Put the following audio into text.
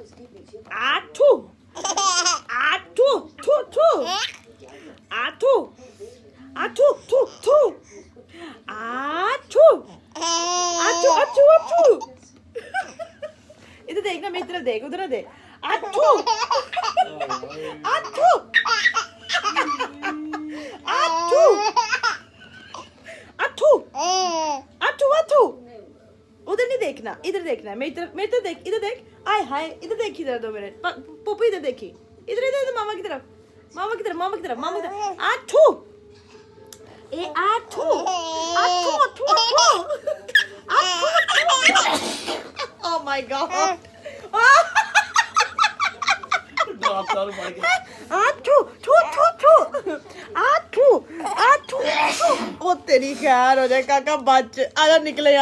आठू आठू थू थू आठू आठू थू थू आठू आठू आठू आठू इधर देख ना मेरी तरफ देख उधर देख आठू आठू आठू आठू आठू आठू उधर नहीं देखना इधर देखना मेरी तरफ देख इधर देख आय हाय इधर देख इधर 2 मिनट पप्पू इधर देखी इधर इधर मामा की तरफ मामा की तरफ मामा की तरफ मामा की तरफ आठू ए Athu Athu Athu Athu oh my God Athu छू छू छू आठू आठू ओ तेरी खैर हो जाए काका बच आजा निकले यार